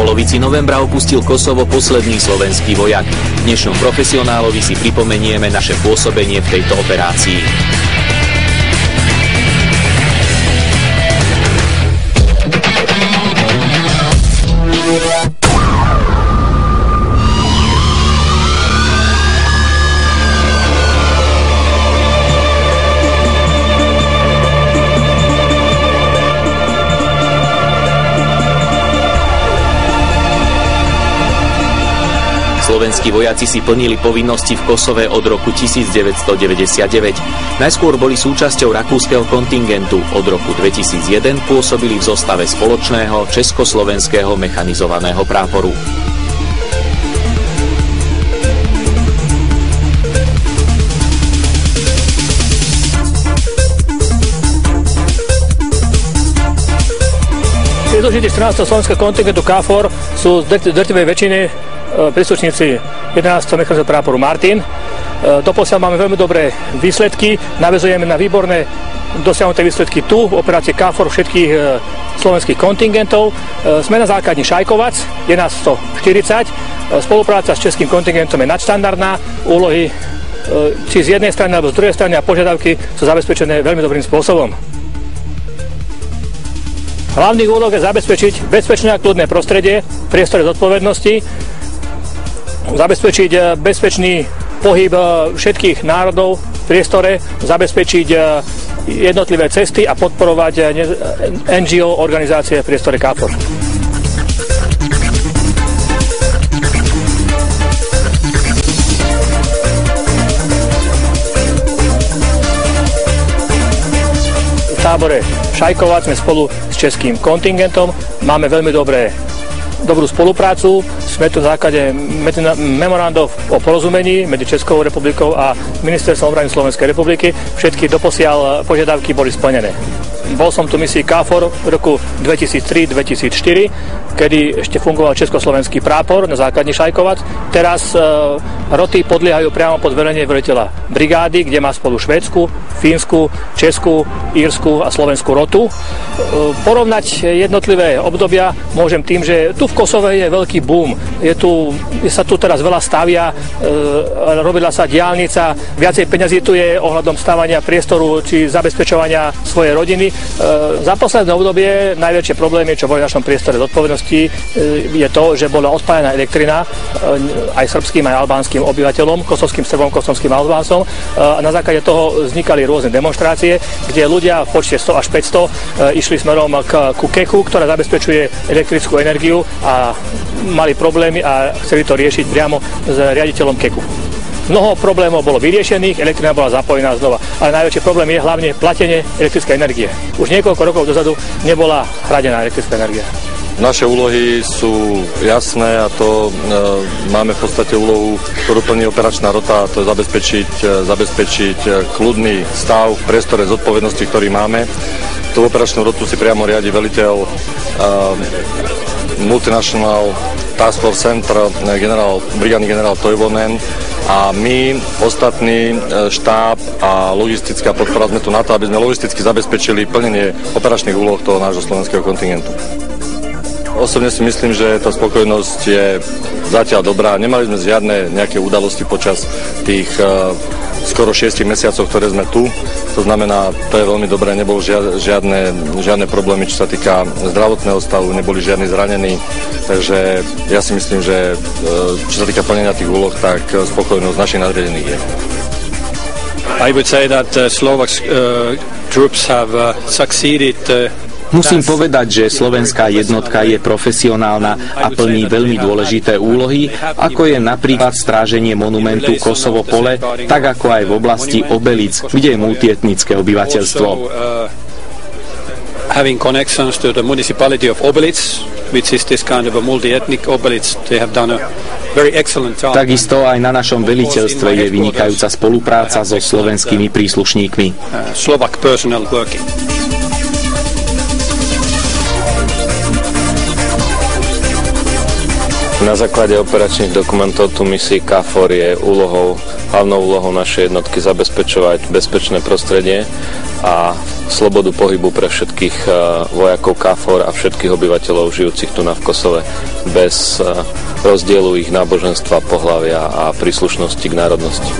polovici novembra opustil Kosovo posledný slovenský vojak. Dnešnom profesionálovi si pripomenieme naše pôsobenie v tejto operácii. Slovenskí vojaci si plnili povinnosti v Kosove od roku 1999. Najskôr boli súčasťou rakúskeho kontingentu, od roku 2001 pôsobili v zostave spoločného československého mechanizovaného práporu. Príslušníci 14. slovenského kontingentu KFOR sú z drtivej väčšiny príslušníci 11. mechanizovaného práporu Martin. Doposiaľ máme veľmi dobré výsledky, naväzujeme na výborné dosiahnuté výsledky tu v operácii KFOR všetkých slovenských kontingentov. Sme na základni Šajkovac, je nás 140. Spolupráca s českým kontingentom je nadštandardná, úlohy či z jednej strany alebo z druhej strany a požiadavky sú zabezpečené veľmi dobrým spôsobom. Hlavných úloh je zabezpečiť bezpečné a kľudné prostredie v priestore zodpovednosti, zabezpečiť bezpečný pohyb všetkých národov v priestore, zabezpečiť jednotlivé cesty a podporovať NGO organizácie v priestore KFOR. V tábore Šajkovac sme spolu s českým kontingentom, máme veľmi dobrú spoluprácu, sme tu na základe memorandov o porozumení medzi Českou republikou a Ministerstvom obrany Slovenskej republiky. Všetky doposiaľ požiadavky boli splnené. Bol som tu v misii KFOR v roku 2003-2004, kedy ešte fungoval československý prápor na základni Šajkovac. Teraz roty podliehajú priamo pod velenie veliteľa brigády, kde má spolu švédsku, fínsku, českú, írsku a slovenskú rotu. Porovnať jednotlivé obdobia môžem tým, že tu v Kosove je veľký boom. Sa tu teraz veľa stavia, robila sa diaľnica, viacej peňazí tu je ohľadom stavania priestoru či zabezpečovania svojej rodiny. Za posledné obdobie najväčšie problémy, čo boli v našom priestore zodpovednosti, je to, že bola odpálená elektrina aj srbským, aj albánskym obyvateľom, kosovským Srbom, kosovským Albáncom. A na základe toho vznikali rôzne demonštrácie, kde ľudia v počte 100 až 500 išli smerom ku Keku, ktorá zabezpečuje elektrickú energiu a mali problémy a chceli to riešiť priamo s riaditeľom Keku. Mnoho problémov bolo vyriešených, elektrina bola zapojená znova, ale najväčší problém je hlavne platenie elektrickej energie. Už niekoľko rokov dozadu nebola hradená elektrická energia. Naše úlohy sú jasné a to máme v podstate úlohu, ktorú plní operačná rota, a to je zabezpečiť kľudný stav v priestore zodpovednosti, ktorý máme. Tú operačnú rotu si priamo riadi veliteľ Multinational Task Force Center, brigádny generál Toivonen, a my, ostatný štáb a logistická podpora sme tu na to, aby sme logisticky zabezpečili plnenie operačných úloh toho nášho slovenského kontingentu. Osobne si myslím, že tá spokojnosť je zatiaľ dobrá. Nemali sme žiadne nejaké udalosti počas tých skoro 6 mesiacov, ktoré sme tu. To znamená, to je veľmi dobré, nebolo žiadne problémy, čo sa týka zdravotného stavu, neboli žiadni zranení. Takže ja si myslím, že čo sa týka plnenia tých úloh, tak spokojnosť našich nadriadených je. I would say that Slovak troops have succeeded. Musím povedať, že slovenská jednotka je profesionálna a plní veľmi dôležité úlohy, ako je napríklad stráženie monumentu Kosovo Pole, tak ako aj v oblasti Obelic, kde je multietnické obyvateľstvo. Having connections to the municipality of Obelic, which is this kind of a multi-ethnic Obelic, they have done a very excellent job. Takisto aj na našom veliteľstve je vynikajúca spolupráca so slovenskými príslušníkmi. Slovak personnel working. Na základe operačných dokumentov tu misii KFOR je hlavnou úlohou našej jednotky zabezpečovať bezpečné prostredie a v slobodu pohybu pre všetkých vojakov KFOR a všetkých obyvateľov žijúcich tu v Kosove bez rozdielu ich náboženstva, pohlavia a príslušnosti k národnosti.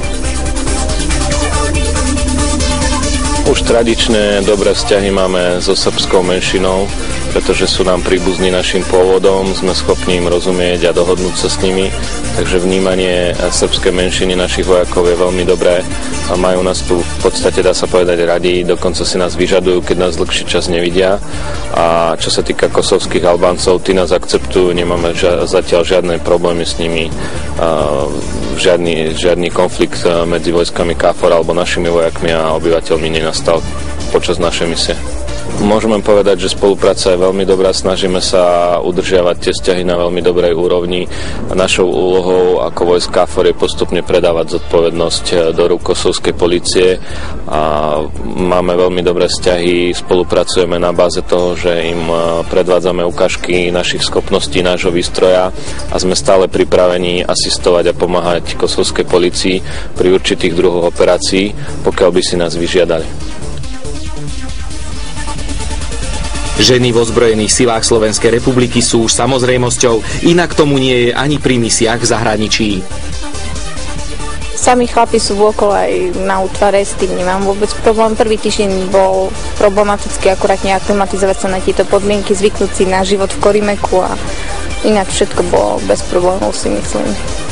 Už tradičné dobré vzťahy máme so srbskou menšinou, pretože sú nám príbuzní našim pôvodom, sme schopní im rozumieť a dohodnúť sa s nimi, takže vnímanie srbskej menšiny našich vojakov je veľmi dobré a majú nás tu v podstate, dá sa povedať, radi, dokonca si nás vyžadujú, keď nás dlhší čas nevidia. A čo sa týka kosovských Albáncov, tí nás akceptujú, nemáme zatiaľ žiadne problémy s nimi, žiadny konflikt medzi vojskami KFOR alebo našimi vojakmi a obyvateľmi nenastal počas našej misie. Môžeme povedať, že spolupráca je veľmi dobrá, snažíme sa udržiavať tie vzťahy na veľmi dobrej úrovni. Našou úlohou ako vojsk KFOR je postupne predávať zodpovednosť do rúk kosovskej polície a máme veľmi dobré vzťahy, spolupracujeme na báze toho, že im predvádzame ukážky našich schopností, nášho výstroja a sme stále pripravení asistovať a pomáhať kosovskej polícii pri určitých druhoch operácií, pokiaľ by si nás vyžiadali. Ženy v ozbrojených silách Slovenskej republiky sú už samozrejmosťou, inak tomu nie je ani pri misiách v zahraničí. Sami chlapi sú okolo aj na útvare, s tým nemám vôbec problém. Prvý týždeň bol problematický, akurát neaklimatizovať sa na tieto podmienky, zvyknúť si na život v Korimeku a inak všetko bolo bez problémov, si myslím.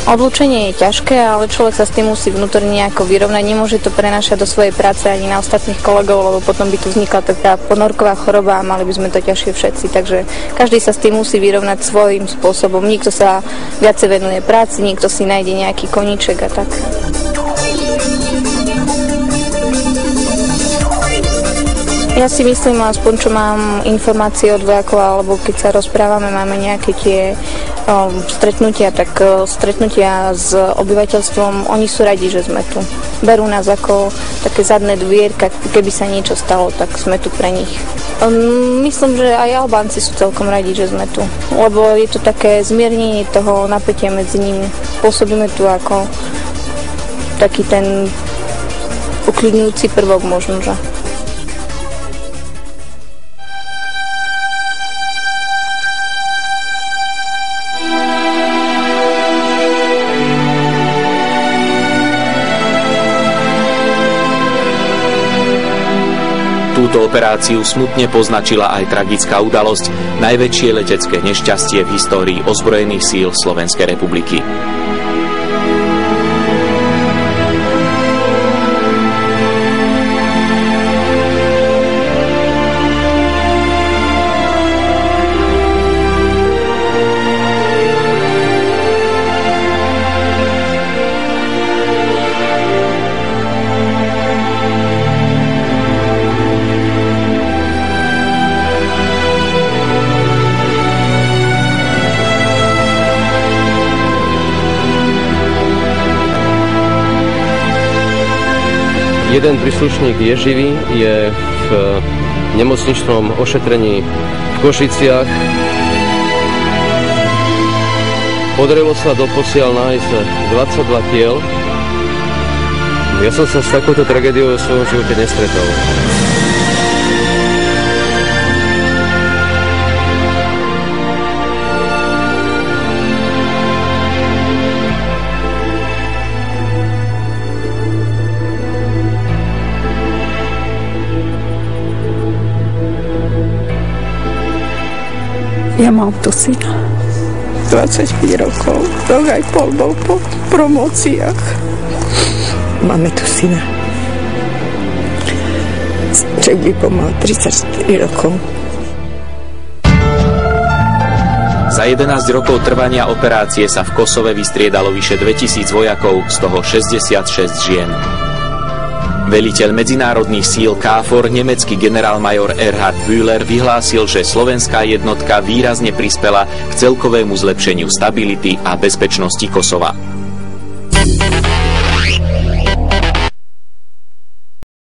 Odlúčenie je ťažké, ale človek sa s tým musí vnútorne nejako vyrovnať, nemôže to prenášať do svojej práce ani na ostatných kolegov, lebo potom by tu vznikla taká ponorková choroba a mali by sme to ťažšie všetci, takže každý sa s tým musí vyrovnať svojím spôsobom. Niekto sa viacej venuje práci, niekto si nájde nejaký koníček a tak. Ja si myslím, aspoň čo mám informácie od vojakov, alebo keď sa rozprávame, máme nejaké tie stretnutia, tak stretnutia s obyvateľstvom, oni sú radi, že sme tu. Berú nás ako také zadné dvierka, keby sa niečo stalo, tak sme tu pre nich. Myslím, že aj Albánci sú celkom radi, že sme tu, lebo je to také zmiernenie toho napätia medzi nimi. Pôsobíme tu ako taký ten ukľudňujúci prvok možno, že. Túto operáciu smutne poznačila aj tragická udalosť, najväčšie letecké nešťastie v histórii ozbrojených síl Slovenskej republiky. Jeden príslušník je živý, je v nemocničnom ošetrení v Košiciach. Podarilo sa doposiaľ nájsť 22 tiel. Ja som sa s takouto tragédiou v svojom živote nestretol. Ja mám tu syna, 25 rokov, rok aj pol bol po promóciách. Máme tu syna, Ček by pomal 34 rokov. Za 11 rokov trvania operácie sa v Kosove vystriedalo vyše 2000 vojakov, z toho 66 žien. Veliteľ medzinárodných síl KFOR, nemecký generálmajor Erhard Wühler, vyhlásil, že slovenská jednotka výrazne prispela k celkovému zlepšeniu stability a bezpečnosti Kosova.